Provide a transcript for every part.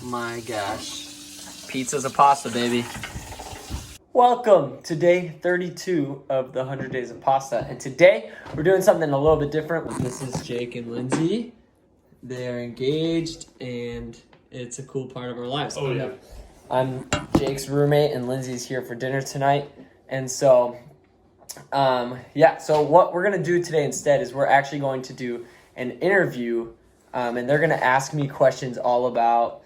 my gosh. Pizza's a pasta, baby. Welcome to day 32 of the 100 Days of Pasta. And today we're doing something a little bit different. This is Jake and Lindsay. They're engaged and it's a cool part of our lives. Oh, yeah. I'm Jake's roommate and Lindsay's here for dinner tonight. And so, so what we're going to do today instead is we're actually going to do an interview and they're going to ask me questions all about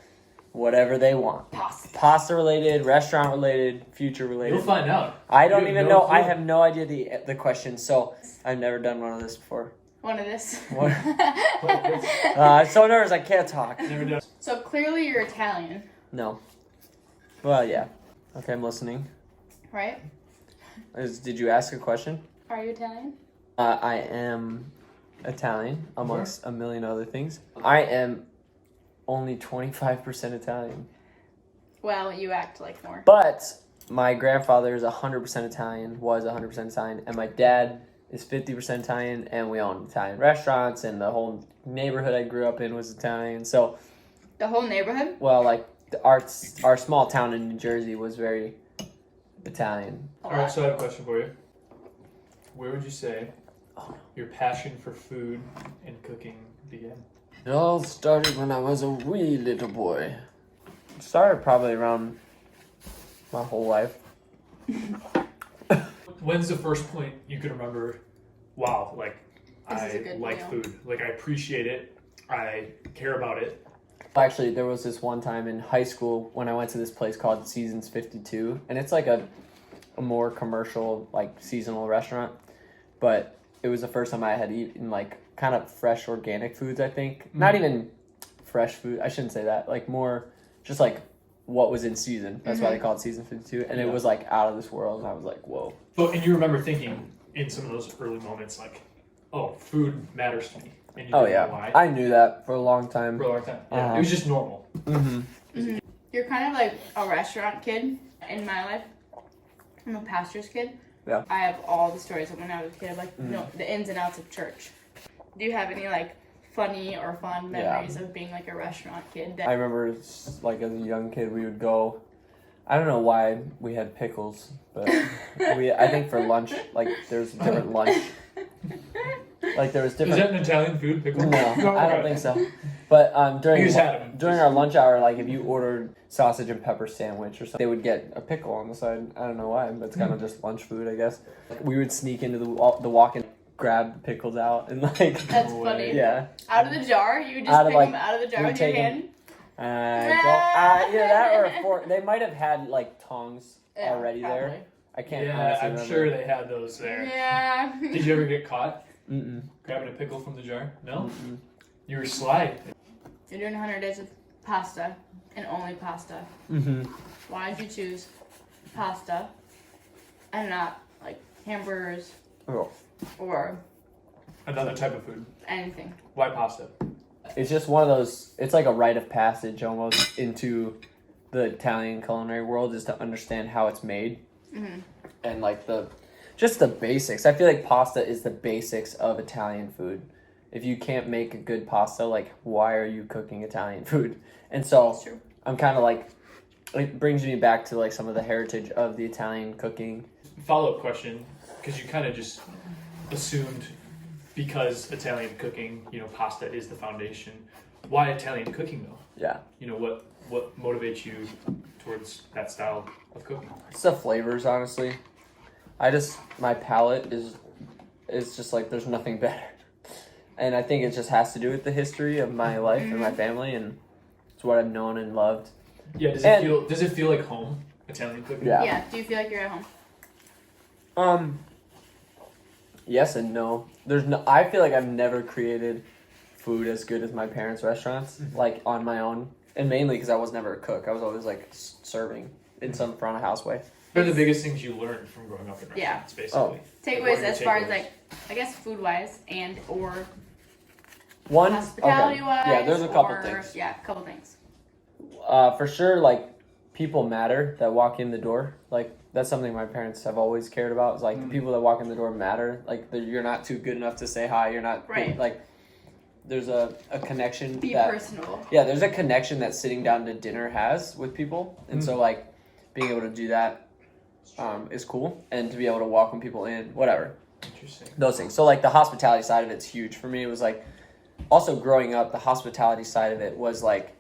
whatever they want. Pasta related, restaurant related, future related. You'll find out. I don't even know. clue. I have no idea the questions. So I've never done one of this before. One of this. What? I'm so nervous. I can't talk. Never done. So clearly you're Italian, No. Well, yeah. Okay, I'm listening. right? Did you ask a question? Are you Italian? I am Italian, amongst a million other things. I am only 25% Italian. Well, you act like more. But my grandfather is 100% Italian, was 100% Italian, and my dad is 50% Italian, and we own Italian restaurants, and the whole neighborhood I grew up in was Italian. So, The whole neighborhood? well, like, our small town in New Jersey was very Italian. A All right, lot. so I have a question for you. Where would you say Oh, no. your passion for food and cooking began? It all started when I was a wee little boy. It started probably around my whole life. When's the first point you can remember, wow, like, This is a I good like meal. food. Like, I appreciate it. I care about it. Actually, there was this one time in high school when I went to this place called Seasons 52, and it's like a more commercial, like, seasonal restaurant. But it was the first time I had eaten, like, kind of fresh organic foods, I think. Not even fresh food. I shouldn't say that. Like, more just, like, what was in season. That's why they call it Season 52. And it Yeah. was, like, out of this world. And I was like, whoa. But, and you remember thinking in some of those early moments, like, oh, food matters to me. And you Oh, didn't know yeah. why. I knew that for a long time. For a long time. Yeah, Uh-huh. it was just normal. Mm-hmm. You're kind of like a restaurant kid in my life. I'm a pastor's kid. Yeah. I have all the stories of when I was a kid, like the ins and outs of church. Do you have any like funny or fun memories of being like a restaurant kid? I remember, like, as a young kid, we would go. I don't know why we had pickles, but I think for lunch, like, there's different lunch. Like, there was Is different. that an Italian food? Pickle? No, I don't think so. But during You just had 'em. during our lunch hour, like, if you ordered sausage and pepper sandwich or something, they would get a pickle on the side. I don't know why, but it's kind of just lunch food, I guess. We would sneak into the walk-in, grab the pickles out, and like. That's No funny. way. Yeah. Out of the jar? You would Out just of, pick like, them out of the jar we'd with your take 'em- hand? Either that or a fork. They might have had, like, tongs Yeah, already there. probably. I can't Yeah, honestly I'm remember. sure they had those there. Yeah. Did you ever get caught Mm-mm. grabbing a pickle from the jar? No? Mm-mm. You were sly. You're doing 100 days of pasta and only pasta. Mm-hmm. Why did you choose pasta and not like hamburgers Oh. or Another type of food. anything? Why pasta? It's just one of those. It's like a rite of passage almost into the Italian culinary world, is to understand how it's made Mm-hmm. and like the basics. I feel like pasta is the basics of Italian food. If you can't make a good pasta, like, why are you cooking Italian food? And so That's true. I'm kind of like, it brings me back to like some of the heritage of the Italian cooking. Follow-up question, because you kind of just assumed because Italian cooking, pasta is the foundation. Why Italian cooking though? Yeah, What motivates you towards that style of cooking? it's the flavors, honestly. My palate is just like, there's nothing better. And I think it just has to do with the history of my life and my family, and it's what I've known and loved. Yeah, does And- it feel like home, Italian cooking? Yeah. Yeah. Do you feel like you're at home? Yes and no. I feel like I've never created food as good as my parents' restaurants, like, on my own. And mainly because I was never a cook. I was always, like, serving in some front of house way. What are the biggest things you learned from growing up in Yeah. restaurants, basically? Takeaways What are your as far as takeaways? like, I guess food wise and or One, hospitality wise. yeah, there's a couple or, things. Yeah, a couple things. For sure, like, people matter that walk in the door. Like, that's something my parents have always cared about. Is like, the people that walk in the door matter. Like, you're not too good enough to say hi. You're not Right. like, there's a connection Be that personal. yeah, there's a connection that sitting down to dinner has with people, and so like being able to do that is cool, and to be able to welcome people in, whatever. Interesting. Those things. So like the hospitality side of it's huge for me. It was like also growing up, the hospitality side of it was like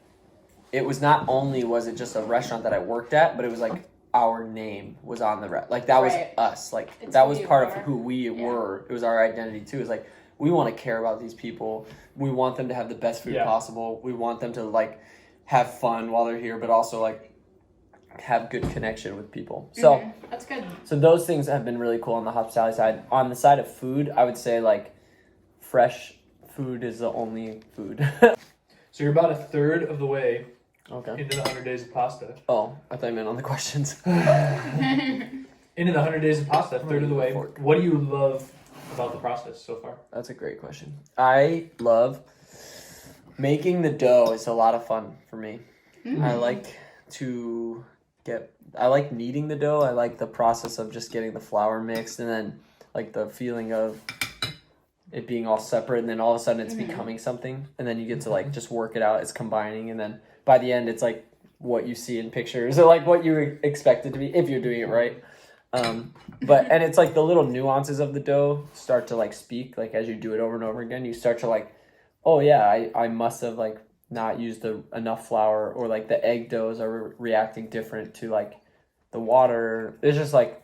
it was not only was it just a restaurant that I worked at, but it was like our name was on the like that was Right. us. Like It's that who was you part are. of who we were. It was our identity too. It's like we want to care about these people. We want them to have the best food Yeah. possible. We want them to like have fun while they're here, but also like have good connection with people. So That's good. so those things have been really cool on the hospitality side. On the side of food, I would say like fresh food is the only food. So you're about a third of the way Okay. into the 100 days of pasta. Oh, I thought you meant on the questions. Into the 100 days of pasta, a third of the way. Fork. What do you love about the process so far? That's a great question. I love making the dough. It's a lot of fun for me. I like to I like kneading the dough. I like the process of just getting the flour mixed and then like the feeling of it being all separate and then all of a sudden it's becoming something and then you get to like just work it out. It's combining and then by the end it's like what you see in pictures or like what you expect it to be if you're doing it right. But and it's like the little nuances of the dough start to like speak like as you do it over and over again. You start to like, oh yeah, I must have like not used enough flour or like the egg doughs are reacting different to like the water. It's just like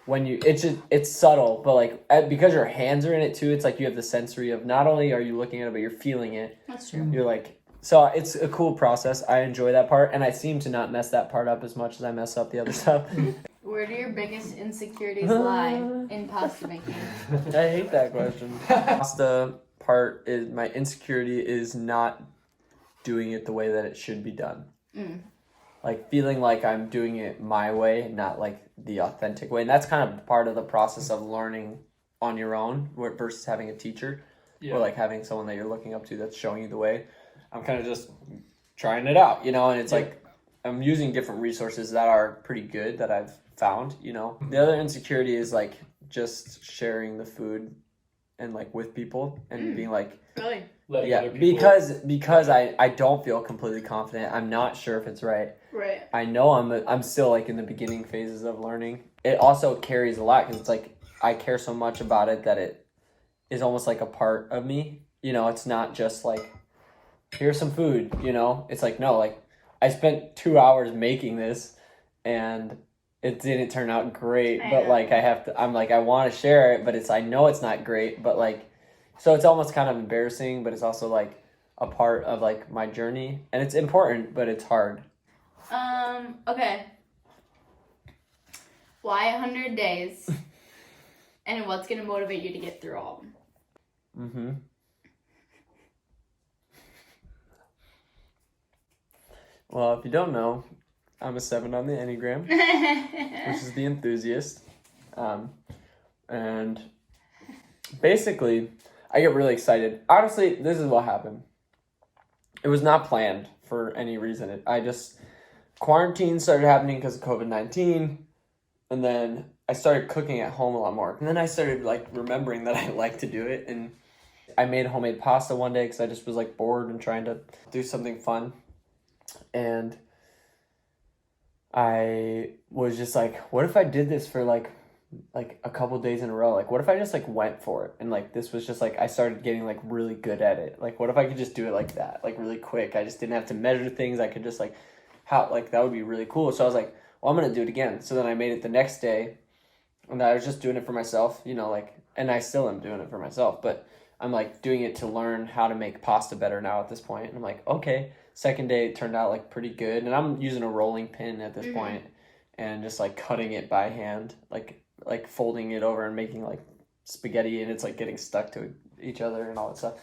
when you it's subtle, but like because your hands are in it too, it's like you have the sensory of not only are you looking at it but you're feeling it. That's true. You're like so it's a cool process. I enjoy that part and I seem to not mess that part up as much as I mess up the other stuff. Where do your biggest insecurities lie in pasta making? I hate that question. Pasta part is my insecurity is not doing it the way that it should be done. Like feeling like I'm doing it my way, not like the authentic way. And that's kind of part of the process of learning on your own versus having a teacher or like having someone that you're looking up to that's showing you the way. I'm kind of just trying it out, and it's like I'm using different resources that are pretty good that I've found, The other insecurity is like just sharing the food and like with people and being like Really? Letting yeah other people... because I don't feel completely confident. I'm not sure if it's right. Right. I know I'm still like in the beginning phases of learning. It also carries a lot because it's like I care so much about it that it is almost like a part of me. It's not just like here's some food. It's like no, like I spent 2 hours making this and it didn't turn out great, but like I'm like I want to share it, but I know it's not great, but like so it's almost kind of embarrassing, but it's also like a part of like my journey and it's important, but it's hard. Okay. Why 100 days? And what's going to motivate you to get through all of them? Well, if you don't know, I'm a 7 on the Enneagram, which is the enthusiast. And basically, I get really excited. Honestly, this is what happened. It was not planned for any reason. Quarantine started happening because of COVID-19. And then I started cooking at home a lot more. And then I started like remembering that I like to do it. And I made homemade pasta one day because I just was like bored and trying to do something fun. And I was just like, what if I did this for like a couple days in a row? Like, what if I just like went for it? And like, this was just like, I started getting like really good at it. Like, what if I could just do it like that? Like really quick. I just didn't have to measure things. I could just like, that would be really cool. So I was like, well, I'm going to do it again. So then I made it the next day and I was just doing it for myself, and I still am doing it for myself, but I'm like doing it to learn how to make pasta better now at this point. And I'm like, okay. Second day it turned out like pretty good, and I'm using a rolling pin at this point and just like cutting it by hand, like folding it over and making like spaghetti, and it's like getting stuck to each other and all that stuff.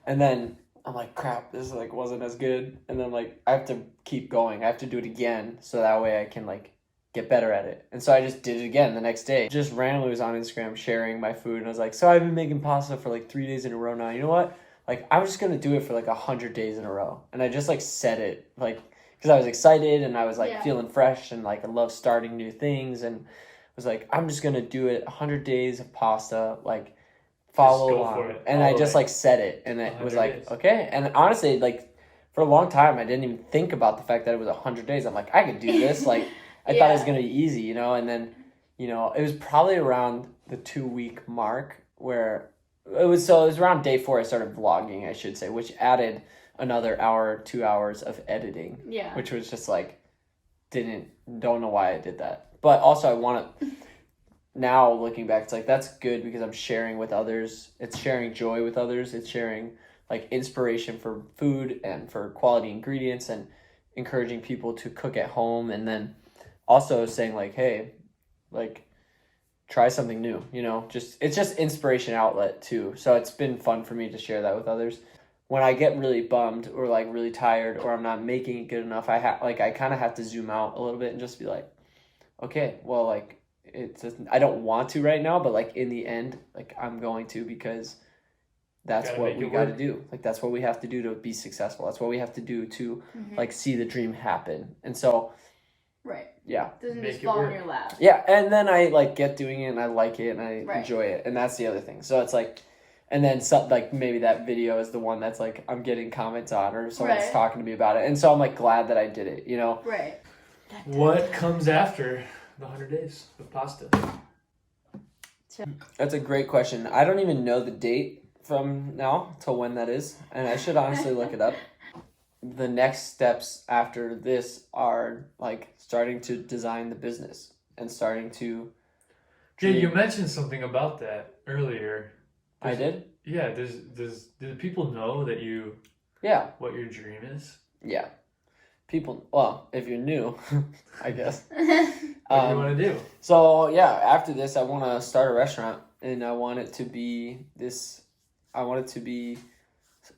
And then I'm like, crap, this like wasn't as good. And then like I have to keep going. I have to do it again so that way I can like get better at it. And so I just did it again the next day. Just randomly was on Instagram sharing my food, and I was like, so I've been making pasta for like 3 days in a row now. You know what? Like, I was just going to do it for, 100 days in a row. And I just, said it, because I was excited and I was, feeling fresh and, I love starting new things. And I was like, I'm just going to do it 100 days of pasta, follow go along. for it. And All I the just way. like said it, and it was 100 like, days. okay. And honestly, like for a long time, I didn't even think about the fact that it was 100 days. I'm like, I could do this. Like, I thought it was Yeah. gonna be easy, you know. And then, you know, it was probably around the 2-week mark where it was around day 4 I started vlogging, I should say, which added another hour, 2 hours of editing, Yeah. which was just like, don't know why I did that. But also I want to, now looking back, it's like, that's good because I'm sharing with others. It's sharing joy with others. It's sharing like inspiration for food and for quality ingredients and encouraging people to cook at home. And then also saying like, hey, like try something new, you know, it's just inspiration outlet too. So it's been fun for me to share that with others. When I get really bummed or like really tired or I'm not making it good enough, I kind of have to zoom out a little bit and just be like, okay, well, like I don't want to right now, but like in the end, like I'm going to, because that's Gotta what make we it got to work. do. Like that's what we have to do to be successful. That's what we have to do to Mhm. like see the dream happen. And so, Right. yeah. Doesn't Make just it fall in work. your lap. Yeah, and then I like get doing it and I like it and I Right. enjoy it, and that's the other thing. So it's like, and then some, like maybe that video is the one that's like I'm getting comments on or someone's Right. talking to me about it, and so I'm like glad that I did it, you know. Right. What comes after the 100 days of pasta? That's a great question. I don't even know the date from now till when that is, and I should honestly look it up. The next steps after this are like starting to design the business and starting to. Yeah, you mentioned something about that earlier. I did? Yeah, do the people know that Yeah. what your dream is? Yeah. People, well, if you're new, I guess. What do you want to do? So yeah, after this, I want to start a restaurant, and I want it to be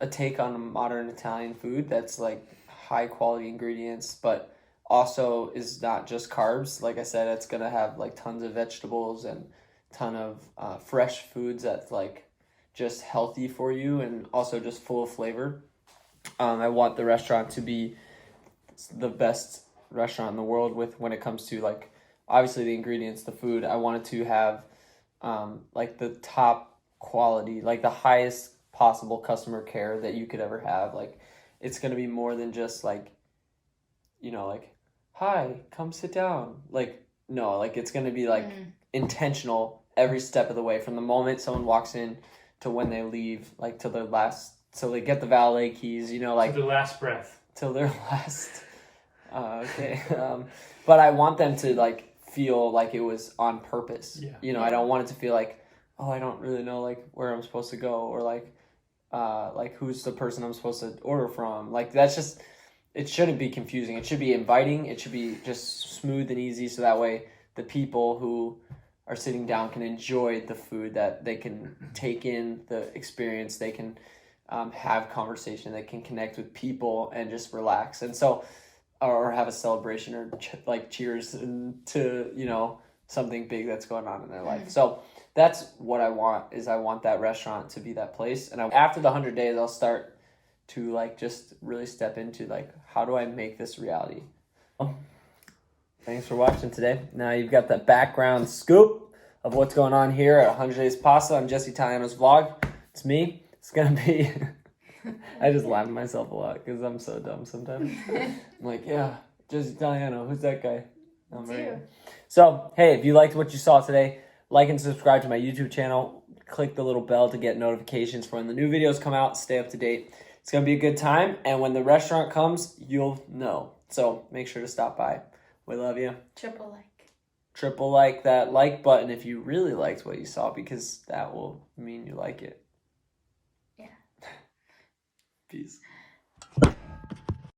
a take on modern Italian food that's like high quality ingredients, but also is not just carbs. Like I said, it's gonna have like tons of vegetables and ton of fresh foods that's like just healthy for you and also just full of flavor. I want the restaurant to be the best restaurant in the world with when it comes to like obviously the ingredients, the food. I wanted to have like the top quality, like the highest possible customer care that you could ever have. Like it's gonna be more than just like, you know, like, hi, come sit down. Like no, like it's gonna be like intentional every step of the way, from the moment someone walks in to when they leave, like to their last, so they get the valet keys, you know, like To the last breath. till their last. Okay. But I want them to like feel like it was on purpose. Yeah. You know, I don't want it to feel like, oh, I don't really know like where I'm supposed to go, or like who's the person I'm supposed to order from. Like that's just, it shouldn't be confusing. It should be inviting. It should be just smooth and easy, so that way the people who are sitting down can enjoy the food, that they can take in the experience, they can have conversation, they can connect with people and just relax. And so, or have a celebration or like cheers to, you know, something big that's going on in their life. So that's what I want, is I want that restaurant to be that place. And after the 100 days, I'll start to like just really step into like, how do I make this reality? Thanks for watching today. Now you've got the background scoop of what's going on here at 100 Days Pasta on Jesse Italiano's vlog. It's me. It's gonna be I just laugh at myself a lot because I'm so dumb sometimes. I'm like, yeah, Jesse Italiano, who's that guy? I'm It's right you. here. So, hey, if you liked what you saw today, like and subscribe to my YouTube channel. Click the little bell to get notifications for when the new videos come out. Stay up to date. It's going to be a good time. And when the restaurant comes, you'll know. So make sure to stop by. We love you. Triple like. Triple like that like button if you really liked what you saw, because that will mean you like it. Yeah. Peace.